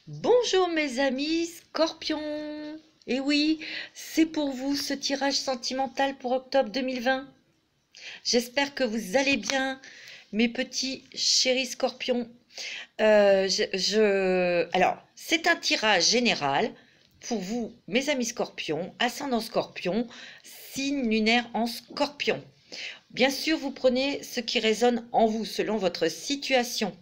Bonjour mes amis Scorpions. Et oui, c'est pour vous ce tirage sentimental pour octobre 2020. J'espère que vous allez bien, mes petits chéris Scorpions. Alors, c'est un tirage général pour vous, mes amis Scorpions, ascendant Scorpion, signe lunaire en Scorpion. Bien sûr, vous prenez ce qui résonne en vous selon votre situation.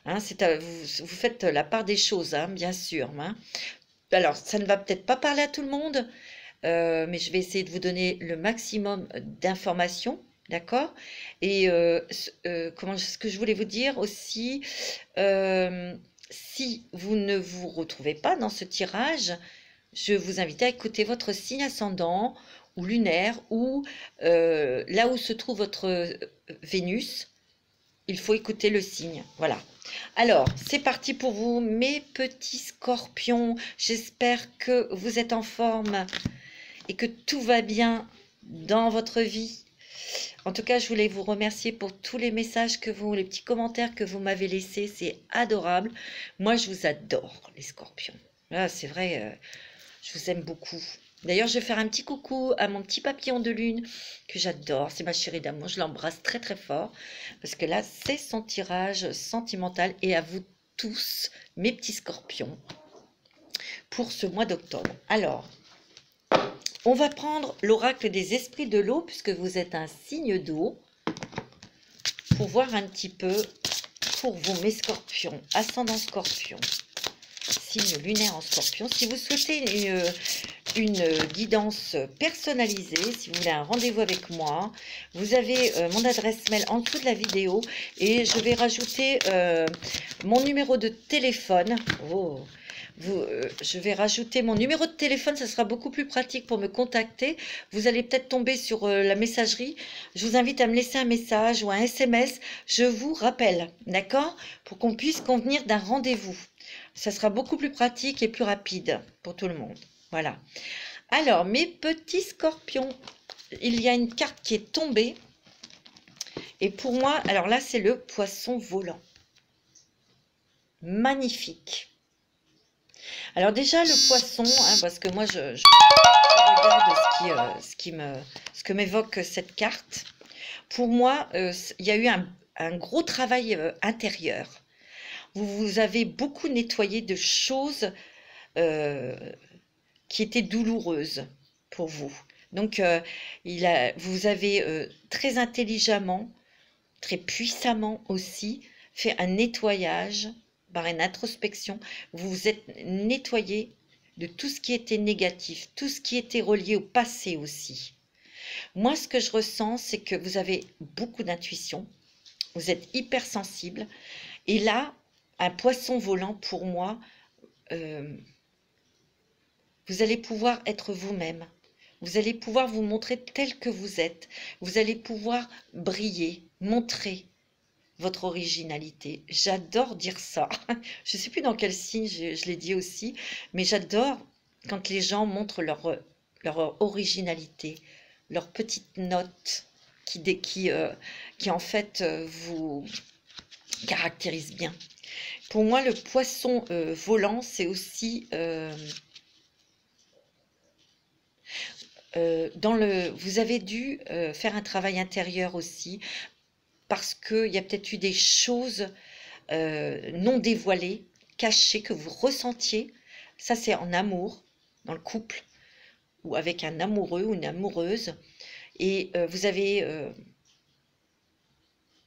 Hein, vous faites la part des choses, hein, bien sûr. Hein. Alors, ça ne va peut-être pas parler à tout le monde, mais je vais essayer de vous donner le maximum d'informations, d'accord? Et ce que je voulais vous dire aussi, euh, si vous ne vous retrouvez pas dans ce tirage, je vous invite à écouter votre signe ascendant ou lunaire ou là où se trouve votre Vénus. Il faut écouter le signe, voilà. Alors, c'est parti pour vous, mes petits scorpions. J'espère que vous êtes en forme et que tout va bien dans votre vie. En tout cas, je voulais vous remercier pour tous les messages les petits commentaires que vous m'avez laissés. C'est adorable. Moi, je vous adore, les scorpions. Ah, c'est vrai, je vous aime beaucoup. D'ailleurs, je vais faire un petit coucou à mon petit papillon de lune que j'adore. C'est ma chérie d'amour. Je l'embrasse très très fort parce que là, c'est son tirage sentimental. Et à vous tous, mes petits scorpions, pour ce mois d'octobre. Alors, on va prendre l'oracle des esprits de l'eau puisque vous êtes un signe d'eau pour voir un petit peu pour vous, mes scorpions, ascendant scorpion, signe lunaire en scorpion. Si vous souhaitez une guidance personnalisée, si vous voulez un rendez-vous avec moi, vous avez mon adresse mail en dessous de la vidéo et je vais rajouter mon numéro de téléphone. Je vais rajouter mon numéro de téléphone, ça sera beaucoup plus pratique pour me contacter. Vous allez peut-être tomber sur la messagerie. Je vous invite à me laisser un message ou un SMS. Je vous rappelle, d'accord? Pour qu'on puisse convenir d'un rendez-vous. Ça sera beaucoup plus pratique et plus rapide pour tout le monde. Voilà. Alors, mes petits scorpions, il y a une carte qui est tombée. Et pour moi, alors là, c'est le poisson volant. Magnifique. Alors déjà, le poisson, hein, parce que moi, je regarde ce que m'évoque cette carte. Pour moi, il y a eu un gros travail intérieur. Vous avez beaucoup nettoyé de choses qui étaient douloureuses pour vous. Donc, vous avez très intelligemment, très puissamment aussi, fait un nettoyage par une introspection. Vous vous êtes nettoyé de tout ce qui était négatif, tout ce qui était relié au passé aussi. Moi, ce que je ressens, c'est que vous avez beaucoup d'intuition, vous êtes hypersensible, et là, un poisson volant, pour moi, vous allez pouvoir être vous-même. Vous allez pouvoir vous montrer tel que vous êtes. Vous allez pouvoir briller, montrer votre originalité. J'adore dire ça. Je ne sais plus dans quel signe je l'ai dit aussi, mais j'adore quand les gens montrent leur originalité, leur petite note qui en fait vous caractérise bien. Pour moi, le poisson volant, c'est aussi vous avez dû faire un travail intérieur aussi, parce qu'il y a peut-être eu des choses non dévoilées, cachées, que vous ressentiez. Ça, c'est en amour, dans le couple, ou avec un amoureux ou une amoureuse. Et vous avez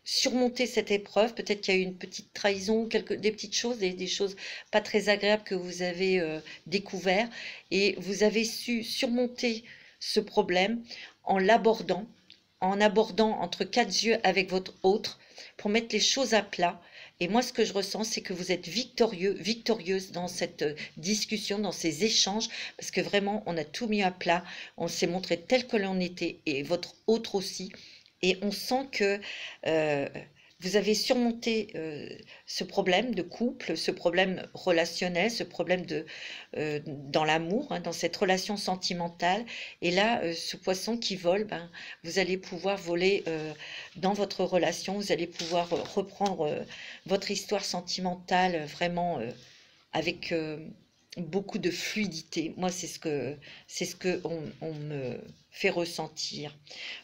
surmonté cette épreuve. Peut-être qu'il y a eu une petite trahison, des petites choses, des choses pas très agréables que vous avez découvert. Et vous avez su surmonter ce problème en l'abordant, en abordant entre quatre yeux avec votre autre pour mettre les choses à plat. Et moi, ce que je ressens, c'est que vous êtes victorieux, victorieuse dans cette discussion, dans ces échanges, parce que vraiment, on a tout mis à plat, on s'est montré tel que l'on était, et votre autre aussi. Et on sent que vous avez surmonté ce problème de couple, ce problème relationnel, ce problème dans l'amour, hein, dans cette relation sentimentale. Et là, ce poisson qui vole, ben, vous allez pouvoir voler dans votre relation, vous allez pouvoir reprendre votre histoire sentimentale vraiment avec beaucoup de fluidité. Moi, c'est ce que on me fait ressentir.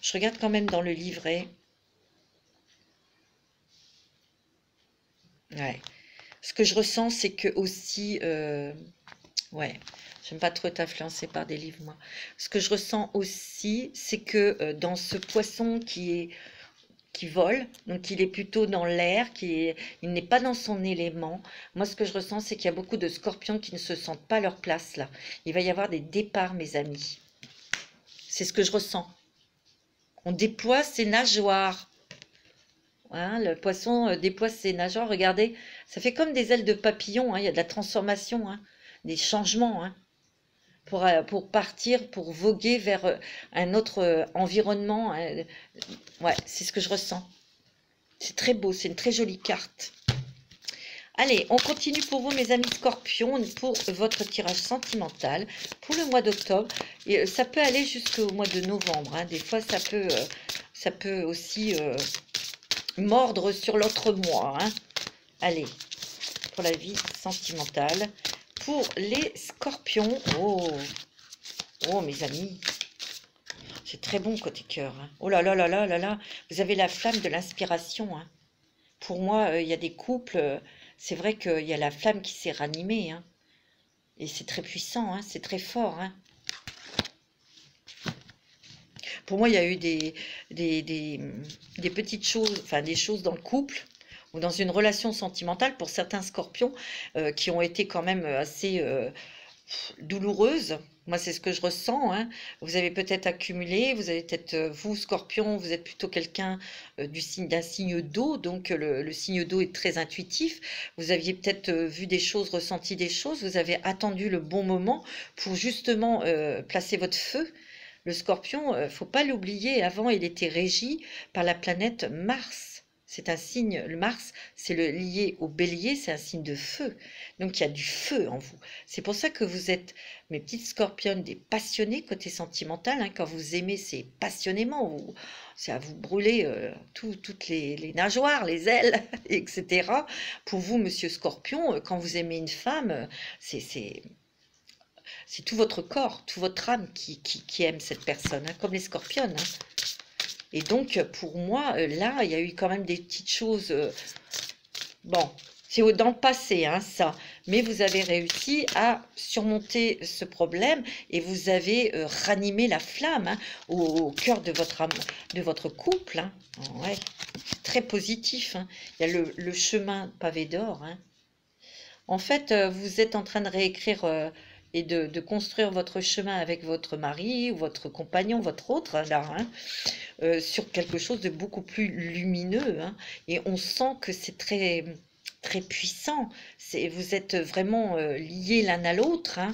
Je regarde quand même dans le livret. Ouais. Ce que je ressens, c'est que aussi, ouais, j'aime pas trop être influencée par des livres, moi. Ce que je ressens aussi, c'est que dans ce poisson qui vole, donc il est plutôt dans l'air, il n'est pas dans son élément. Moi, ce que je ressens, c'est qu'il y a beaucoup de scorpions qui ne se sentent pas leur place là. Il va y avoir des départs, mes amis. C'est ce que je ressens. On déploie ses nageoires. Hein, le poisson déploie ses nageoires. Regardez, ça fait comme des ailes de papillon. Hein, il y a de la transformation, hein, des changements. Hein, pour partir, pour voguer vers un autre environnement. Hein. Ouais, c'est ce que je ressens. C'est très beau, c'est une très jolie carte. Allez, on continue pour vous, mes amis scorpions, pour votre tirage sentimental pour le mois d'octobre. Et ça peut aller jusqu'au mois de novembre. Hein. Des fois, ça peut aussi mordre sur l'autre mois. Hein. Allez, pour la vie sentimentale. Pour les scorpions. Oh, oh mes amis. C'est très bon côté cœur. Hein. Oh là là là là là là. Vous avez la flamme de l'inspiration. Hein. Pour moi, il y a des couples, c'est vrai qu'il y a la flamme qui s'est ranimée. Hein. Et c'est très puissant, hein, c'est très fort. Hein. Pour moi, il y a eu des petites choses, enfin des choses dans le couple ou dans une relation sentimentale pour certains scorpions qui ont été quand même assez douloureuses. Moi, c'est ce que je ressens. Hein. Vous avez peut-être accumulé, vous avez peut-être, vous, scorpion, vous êtes plutôt quelqu'un d'un signe d'eau, donc le signe d'eau est très intuitif. Vous aviez peut-être vu des choses, ressenti des choses, vous avez attendu le bon moment pour justement placer votre feu. Le scorpion, faut pas l'oublier, avant il était régi par la planète Mars. C'est un signe, le Mars, c'est le lié au bélier, c'est un signe de feu. Donc il y a du feu en vous. C'est pour ça que vous êtes, mes petites scorpionnes, des passionnés côté sentimental. Hein, quand vous aimez, c'est passionnément. C'est à vous brûler toutes les nageoires, les ailes, etc. Pour vous, monsieur Scorpion, quand vous aimez une femme, c'est tout votre corps, tout votre âme qui aime cette personne, hein, comme les scorpionnes. Hein. Et donc, pour moi, là, il y a eu quand même des petites choses. Bon, c'est dans le passé, hein, ça. Mais vous avez réussi à surmonter ce problème et vous avez ranimé la flamme hein, au cœur de votre couple. Hein. Ouais, très positif. Hein. Il y a le chemin pavé d'or. Hein. En fait, vous êtes en train de réécrire et de construire votre chemin avec votre mari ou votre compagnon, votre autre, là, hein, sur quelque chose de beaucoup plus lumineux. Hein, et on sent que c'est très, très puissant. Vous êtes vraiment liés l'un à l'autre. Hein.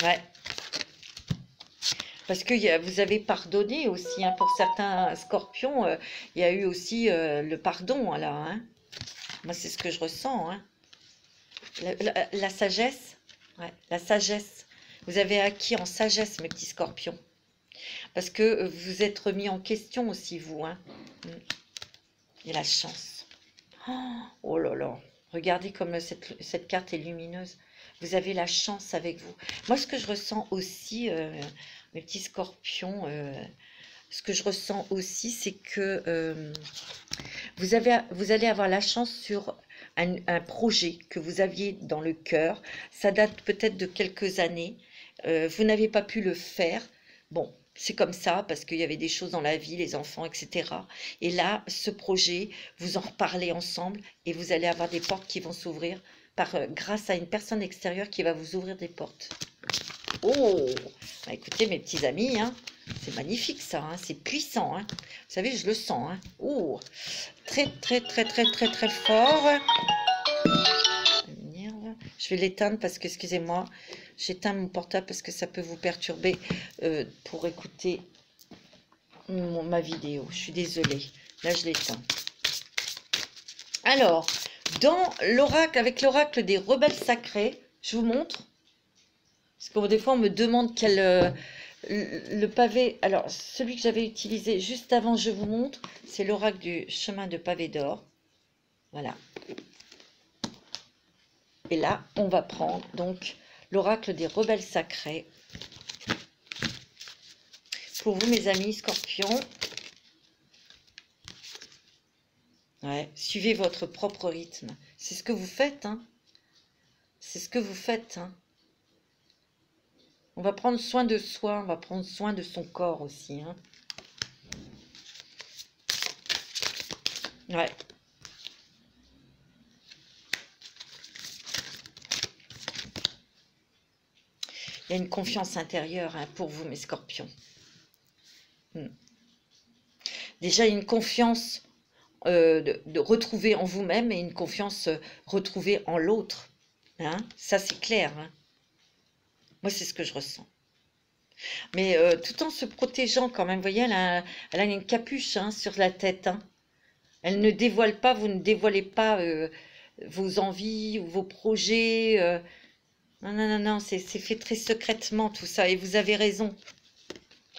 Ouais. Parce que vous avez pardonné aussi. Hein, pour certains scorpions, il y a eu aussi le pardon. Là, hein. Moi, c'est ce que je ressens. Hein. La sagesse. Ouais, la sagesse. Vous avez acquis en sagesse, mes petits scorpions. Parce que vous êtes remis en question aussi, vous. Hein. Et la chance. Oh là là. Regardez comme cette carte est lumineuse. Vous avez la chance avec vous. Moi, ce que je ressens aussi, mes petits scorpions, ce que je ressens aussi, c'est que vous allez avoir la chance sur un projet que vous aviez dans le cœur. Ça date peut-être de quelques années. Vous n'avez pas pu le faire. Bon, c'est comme ça parce qu'il y avait des choses dans la vie, les enfants, etc. Et là, ce projet, vous en reparlez ensemble et vous allez avoir des portes qui vont s'ouvrir grâce à une personne extérieure qui va vous ouvrir des portes. Oh, bah, écoutez mes petits amis, hein, c'est magnifique ça, hein, c'est puissant. Hein. Vous savez, je le sens. Hein. Oh, très très très très très très fort. Je vais l'éteindre parce que, excusez-moi, j'éteins mon portable parce que ça peut vous perturber pour écouter ma vidéo. Je suis désolée. Là, je l'éteins. Alors, dans l'oracle, avec l'oracle des rebelles sacrés, je vous montre. Parce que des fois, on me demande quel... le pavé... Alors, celui que j'avais utilisé juste avant, je vous montre. C'est l'oracle du chemin de pavé d'or. Voilà. Et là, on va prendre donc l'oracle des rebelles sacrés. Pour vous, mes amis scorpions, ouais, suivez votre propre rythme. C'est ce que vous faites, hein. C'est ce que vous faites, hein. On va prendre soin de soi, on va prendre soin de son corps aussi, hein. Ouais. Il y a une confiance intérieure, hein, pour vous, mes scorpions. Déjà, une confiance de retrouver en vous-même et une confiance retrouvée en l'autre. Hein, ça, c'est clair. Hein. Moi, c'est ce que je ressens. Mais tout en se protégeant quand même. Vous voyez, elle a une capuche, hein, sur la tête. Hein. Elle ne dévoile pas, vous ne dévoilez pas vos envies ou vos projets. Non, non, non, non, c'est fait très secrètement tout ça. Et vous avez raison.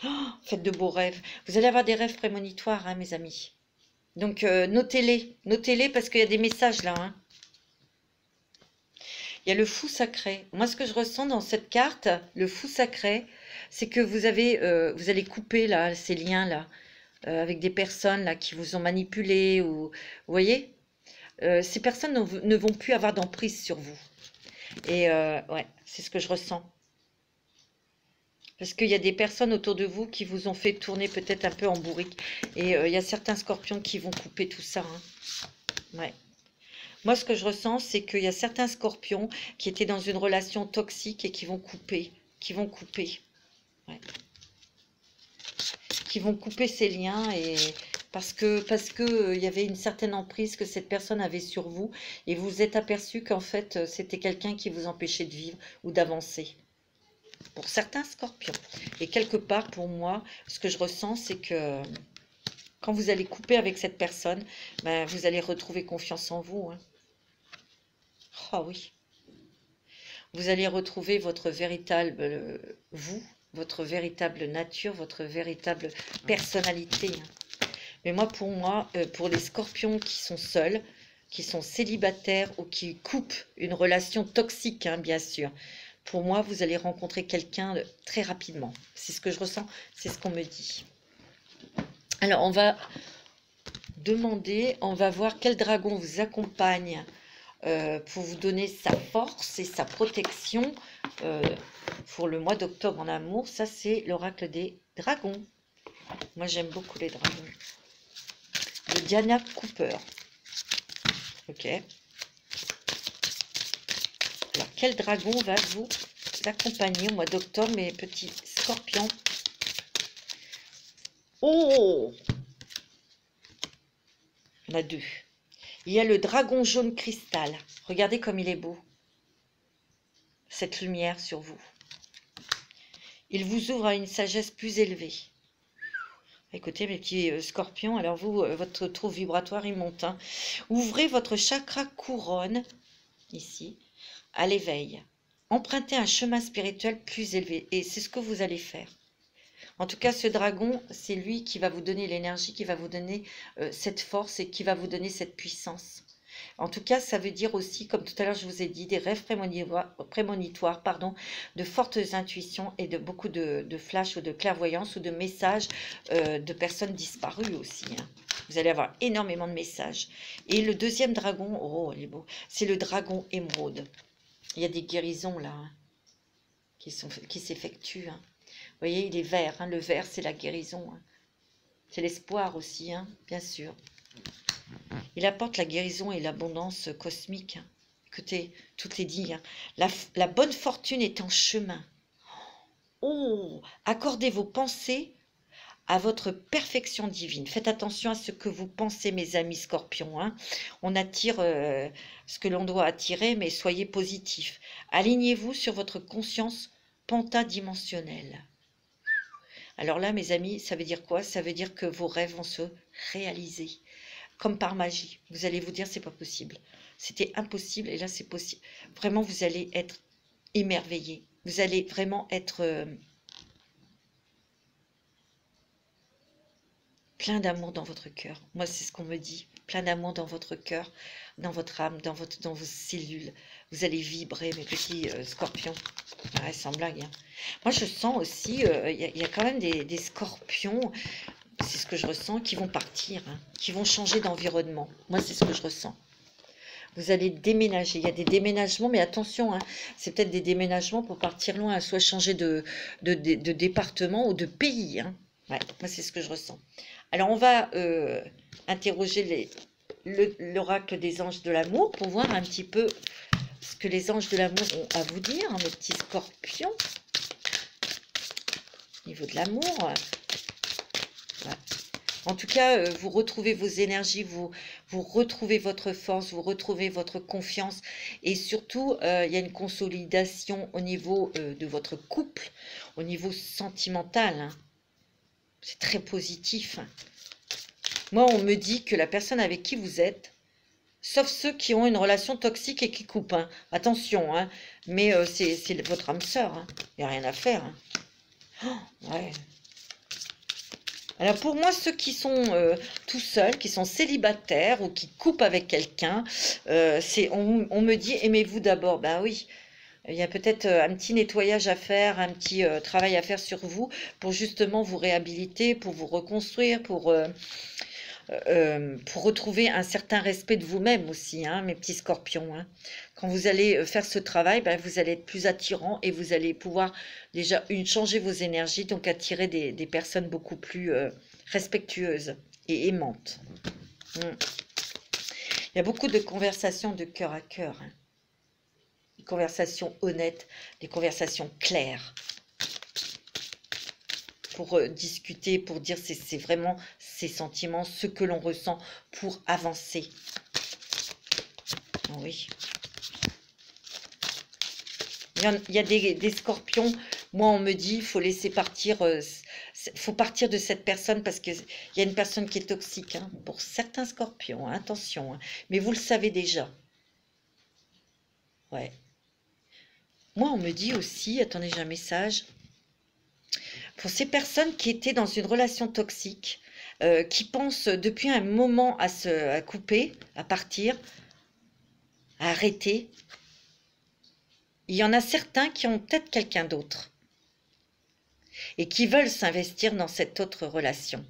Oh, faites de beaux rêves. Vous allez avoir des rêves prémonitoires, hein, mes amis. Donc, notez-les. Notez-les parce qu'il y a des messages là. Hein. Il y a le fou sacré. Moi, ce que je ressens dans cette carte, le fou sacré, c'est que vous allez couper là, ces liens là, avec des personnes là qui vous ont manipulé. Ou, vous voyez, ces personnes ne vont plus avoir d'emprise sur vous. Et ouais, c'est ce que je ressens. Parce qu'il y a des personnes autour de vous qui vous ont fait tourner peut-être un peu en bourrique. Et il y a certains scorpions qui vont couper tout ça. Hein. Ouais. Moi, ce que je ressens, c'est qu'il y a certains scorpions qui étaient dans une relation toxique et qui vont couper. Qui vont couper. Ouais. Qui vont couper ces liens et parce que il y avait une certaine emprise que cette personne avait sur vous et vous vous êtes aperçu qu'en fait, c'était quelqu'un qui vous empêchait de vivre ou d'avancer. Pour certains scorpions. Et quelque part, pour moi, ce que je ressens, c'est que quand vous allez couper avec cette personne, ben, vous allez retrouver confiance en vous. Hein. Oh oui. Vous allez retrouver votre véritable vous, votre véritable nature, votre véritable personnalité. Hein. Mais moi, pour les scorpions qui sont seuls, qui sont célibataires ou qui coupent une relation toxique, hein, bien sûr, pour moi, vous allez rencontrer quelqu'un très rapidement. C'est ce que je ressens, c'est ce qu'on me dit. Alors, on va demander, on va voir quel dragon vous accompagne pour vous donner sa force et sa protection pour le mois d'octobre en amour. Ça, c'est l'oracle des dragons. Moi, j'aime beaucoup les dragons. De Diana Cooper. Ok. Alors, quel dragon va vous accompagner au mois d'octobre, mes petits scorpions? Oh! On a deux. Il y a le dragon jaune cristal. Regardez comme il est beau. Cette lumière sur vous. Il vous ouvre à une sagesse plus élevée. Écoutez, mes petits scorpions, alors vous, votre trou vibratoire, il monte. Hein. Ouvrez votre chakra couronne, ici, à l'éveil. Empruntez un chemin spirituel plus élevé. Et c'est ce que vous allez faire. En tout cas, ce dragon, c'est lui qui va vous donner l'énergie, qui va vous donner cette force et qui va vous donner cette puissance. En tout cas, ça veut dire aussi, comme tout à l'heure je vous ai dit, des rêves prémonitoires, de fortes intuitions et de beaucoup de flashs ou de clairvoyance ou de messages de personnes disparues aussi. Hein. Vous allez avoir énormément de messages. Et le deuxième dragon, oh, il est beau, c'est le dragon émeraude. Il y a des guérisons là, hein, qui s'effectuent. Hein. Vous voyez, il est vert. Hein. Le vert, c'est la guérison. Hein. C'est l'espoir aussi, hein, bien sûr. Il apporte la guérison et l'abondance cosmique. Hein. Écoutez, tout est dit. Hein. La bonne fortune est en chemin. Oh, accordez vos pensées à votre perfection divine. Faites attention à ce que vous pensez, mes amis scorpions. Hein. On attire ce que l'on doit attirer, mais soyez positifs. Alignez-vous sur votre conscience pentadimensionnelle. Alors là, mes amis, ça veut dire quoi? Ça veut dire que vos rêves vont se réaliser. Comme par magie. Vous allez vous dire, c'est pas possible. C'était impossible et là, c'est possible. Vraiment, vous allez être émerveillés. Vous allez vraiment être plein d'amour dans votre cœur. Moi, c'est ce qu'on me dit. plein d'amour dans votre cœur, dans votre âme, dans vos cellules. Vous allez vibrer, mes petits scorpions. Ouais, sans blague. Hein. Moi, je sens aussi, il y a quand même des scorpions, c'est ce que je ressens, qui vont partir, hein, qui vont changer d'environnement. Moi, c'est ce que je ressens. Vous allez déménager. Il y a des déménagements, mais attention, hein, c'est peut-être des déménagements pour partir loin, soit changer de département ou de pays. Hein. Ouais, moi, c'est ce que je ressens. Alors, on va interroger l'oracle des anges de l'amour pour voir un petit peu ce que les anges de l'amour ont à vous dire, hein, mes petits scorpions. Au niveau de l'amour. Ouais. En tout cas, vous retrouvez vos énergies, vous retrouvez votre force, vous retrouvez votre confiance. Et surtout, il y a une consolidation au niveau de votre couple, au niveau sentimental. Hein. C'est très positif. Moi, on me dit que la personne avec qui vous êtes, sauf ceux qui ont une relation toxique et qui coupent. Hein. Attention, hein, mais c'est votre âme sœur. Hein. Il n'y a rien à faire. Hein. Oh, ouais. Alors pour moi, ceux qui sont tout seuls, qui sont célibataires ou qui coupent avec quelqu'un, on me dit aimez-vous d'abord. Ben oui, il y a peut-être un petit nettoyage à faire, un petit travail à faire sur vous pour justement vous réhabiliter, pour vous reconstruire, pour retrouver un certain respect de vous-même aussi, hein, mes petits scorpions. Hein. Quand vous allez faire ce travail, ben, vous allez être plus attirant et vous allez pouvoir déjà changer vos énergies, donc attirer des personnes beaucoup plus respectueuses et aimantes. Il y a beaucoup de conversations de cœur à cœur, hein. Des conversations honnêtes, des conversations claires. Pour discuter, pour dire c'est vraiment ces sentiments, ce que l'on ressent pour avancer. Oui. Il y a des scorpions, moi on me dit, il faut laisser partir, faut partir de cette personne parce qu'il y a une personne qui est toxique, hein, pour certains scorpions, hein, attention, hein, mais vous le savez déjà. Ouais. Moi on me dit aussi, attendez j'ai un message, pour ces personnes qui étaient dans une relation toxique, qui pensent depuis un moment à couper, à partir, à arrêter, il y en a certains qui ont peut-être quelqu'un d'autre et qui veulent s'investir dans cette autre relation.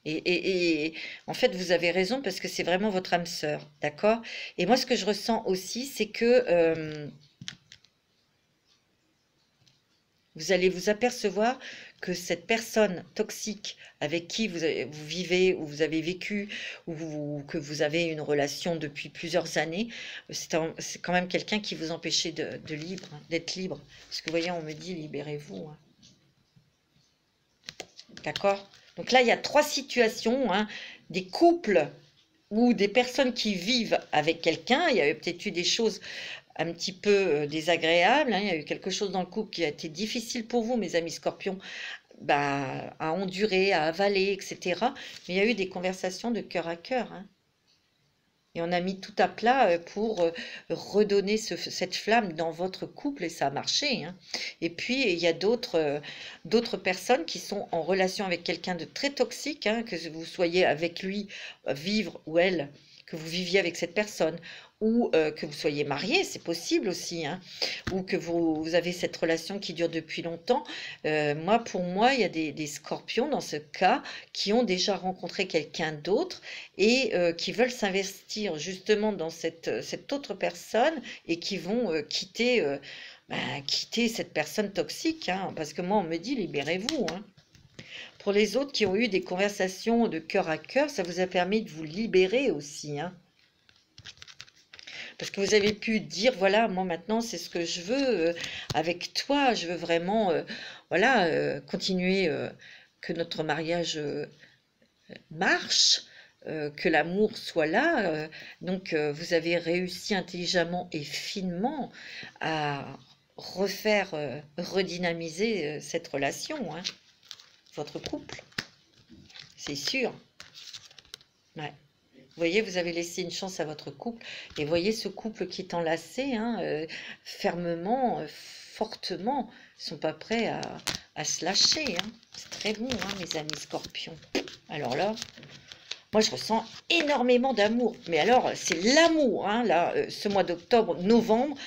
Et en fait, vous avez raison parce que c'est vraiment votre âme sœur, d'accord? Et moi, ce que je ressens aussi, c'est que vous allez vous apercevoir que cette personne toxique avec qui vous vivez ou vous avez vécu ou que vous avez une relation depuis plusieurs années, c'est quand même quelqu'un qui vous empêchait d'être libre. Parce que vous voyez, on me dit libérez-vous. Hein. D'accord? Donc là, il y a 3 situations, hein, des couples ou des personnes qui vivent avec quelqu'un. Il y a peut-être eu des choses un petit peu désagréable, hein. Il y a eu quelque chose dans le couple qui a été difficile pour vous, mes amis scorpions, bah, à endurer, à avaler, etc. Mais il y a eu des conversations de cœur à cœur. Hein. Et on a mis tout à plat pour redonner cette flamme dans votre couple et ça a marché. Hein. Et puis, il y a d'autres personnes qui sont en relation avec quelqu'un de très toxique, hein, que vous soyez avec lui, vivre ou elle, que vous viviez avec cette personne, ou que vous soyez marié, c'est possible aussi, hein, ou que vous avez cette relation qui dure depuis longtemps. Pour moi, il y a des scorpions dans ce cas qui ont déjà rencontré quelqu'un d'autre et qui veulent s'investir justement dans cette autre personne et qui vont quitter cette personne toxique, hein, parce que moi, on me dit libérez-vous. Hein. Pour les autres qui ont eu des conversations de cœur à cœur, ça vous a permis de vous libérer aussi, hein. Parce que vous avez pu dire, voilà, moi maintenant, c'est ce que je veux avec toi. Je veux vraiment, continuer, que notre mariage marche, que l'amour soit là. Donc, vous avez réussi intelligemment et finement à redynamiser cette relation, hein, votre couple. C'est sûr. Ouais. Vous voyez, vous avez laissé une chance à votre couple. Et voyez ce couple qui est enlacé, hein, fermement, fortement. Ils ne sont pas prêts à se lâcher. Hein. C'est très bon, hein, mes amis scorpions. Alors là, Moi, je ressens énormément d'amour. Mais alors, c'est l'amour, hein, là, ce mois d'octobre, novembre.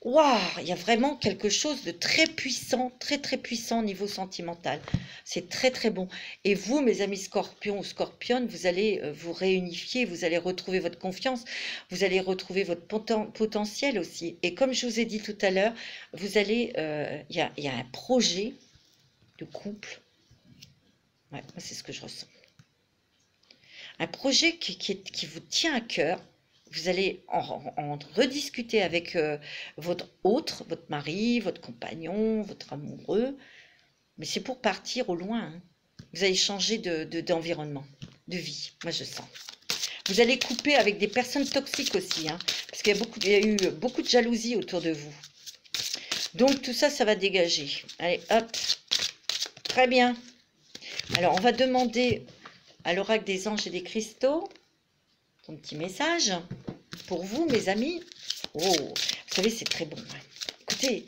Waouh, il y a vraiment quelque chose de très puissant, très très puissant au niveau sentimental. C'est très très bon. Et vous, mes amis scorpions ou scorpionnes, vous allez vous réunifier, vous allez retrouver votre confiance, vous allez retrouver votre potentiel aussi. Et comme je vous ai dit tout à l'heure, vous allez, il y a un projet de couple. Ouais, moi, c'est ce que je ressens. Un projet qui vous tient à cœur. Vous allez en rediscuter avec votre autre, votre mari, votre compagnon, votre amoureux. Mais c'est pour partir au loin. Hein. Vous allez changer d'environnement, de vie. Moi, je sens. Vous allez couper avec des personnes toxiques aussi. Hein, parce qu'il y a eu beaucoup de jalousie autour de vous. Donc, tout ça, ça va dégager. Allez, hop. Très bien. Alors, on va demander à l'oracle des anges et des cristaux ton petit message pour vous, mes amis. Oh, vous savez, c'est très bon. Écoutez,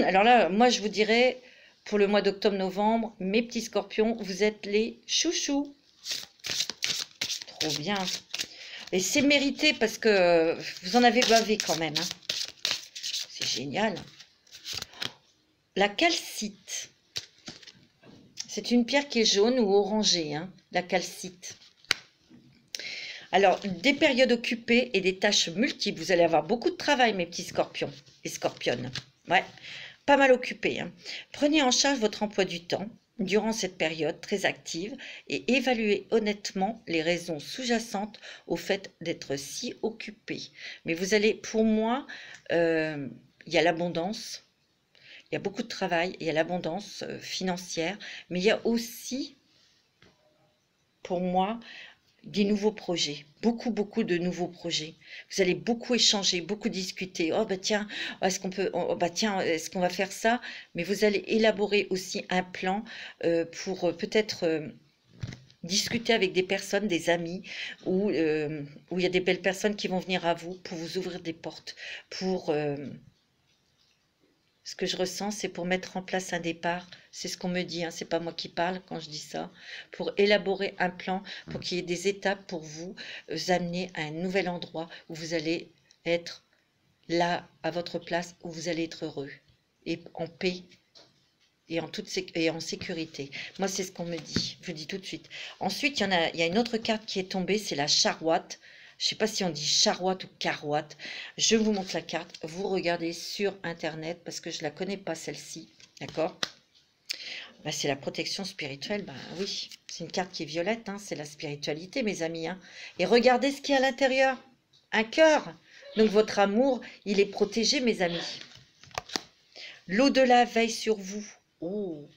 alors là, moi, je vous dirais, pour le mois d'octobre-novembre, mes petits scorpions, vous êtes les chouchous. Trop bien. Et c'est mérité parce que vous en avez bavé quand même. Hein. C'est génial. La calcite. C'est une pierre qui est jaune ou orangée, hein, la calcite. Alors, des périodes occupées et des tâches multiples. Vous allez avoir beaucoup de travail, mes petits scorpions et scorpionnes. Ouais, pas mal occupés. Hein. Prenez en charge votre emploi du temps durant cette période très active et évaluez honnêtement les raisons sous-jacentes au fait d'être si occupé. Mais vous allez, pour moi, il y a l'abondance. Il y a beaucoup de travail, il y a l'abondance financière, mais il y a aussi, pour moi, des nouveaux projets, beaucoup de nouveaux projets. Vous allez beaucoup échanger, beaucoup discuter. Oh bah tiens, est-ce qu'on peut, oh, bah tiens, est-ce qu'on va faire ça? Mais vous allez élaborer aussi un plan pour peut-être discuter avec des personnes, des amis, où il y a des belles personnes qui vont venir à vous pour vous ouvrir des portes, pour ce que je ressens, c'est pour mettre en place un départ. C'est ce qu'on me dit, hein, c'est pas moi qui parle quand je dis ça. Pour élaborer un plan, pour qu'il y ait des étapes pour vous amener à un nouvel endroit où vous allez être là, à votre place, où vous allez être heureux et en paix et en sécurité. Moi, c'est ce qu'on me dit. Je vous dis tout de suite. Ensuite, il y a une autre carte qui est tombée, c'est la charouette. Je ne sais pas si on dit charouette ou carouette. Je vous montre la carte. Vous regardez sur Internet parce que je ne la connais pas celle-ci. D'accord? Ben, c'est la protection spirituelle. Ben oui, c'est une carte qui est violette. Hein, c'est la spiritualité, mes amis. Hein. Et regardez ce qu'il y a à l'intérieur. Un cœur. Donc votre amour, il est protégé, mes amis. L'au-delà veille sur vous. Oh.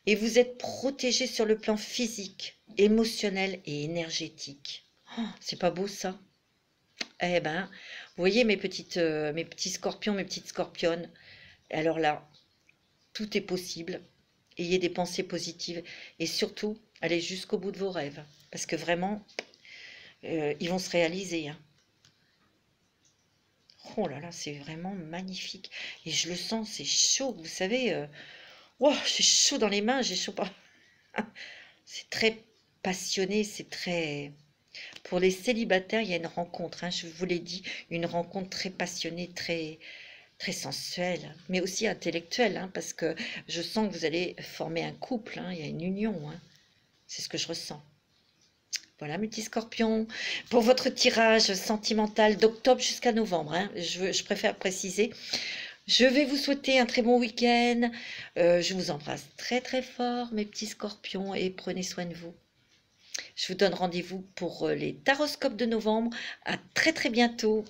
Et vous êtes protégé sur le plan physique, émotionnel et énergétique. Oh, c'est pas beau ça? Eh ben, vous voyez mes petits scorpions, mes petites scorpionnes. Alors là, tout est possible. Ayez des pensées positives et surtout, allez jusqu'au bout de vos rêves. Parce que vraiment, ils vont se réaliser. Hein. Oh là là, c'est vraiment magnifique. Et je le sens, c'est chaud. Vous savez, wow, j'ai chaud dans les mains, j'ai chaud pas. C'est très passionné, c'est très... Pour les célibataires, il y a une rencontre, hein, je vous l'ai dit, une rencontre très passionnée, très sensuelle, mais aussi intellectuelle, hein, parce que je sens que vous allez former un couple, hein, il y a une union, hein, c'est ce que je ressens. Voilà mes petits scorpions, pour votre tirage sentimental d'octobre jusqu'à novembre, hein, je préfère préciser. Je vais vous souhaiter un très bon week-end, je vous embrasse très fort mes petits scorpions et prenez soin de vous. Je vous donne rendez-vous pour les taroscopes de novembre. À très bientôt.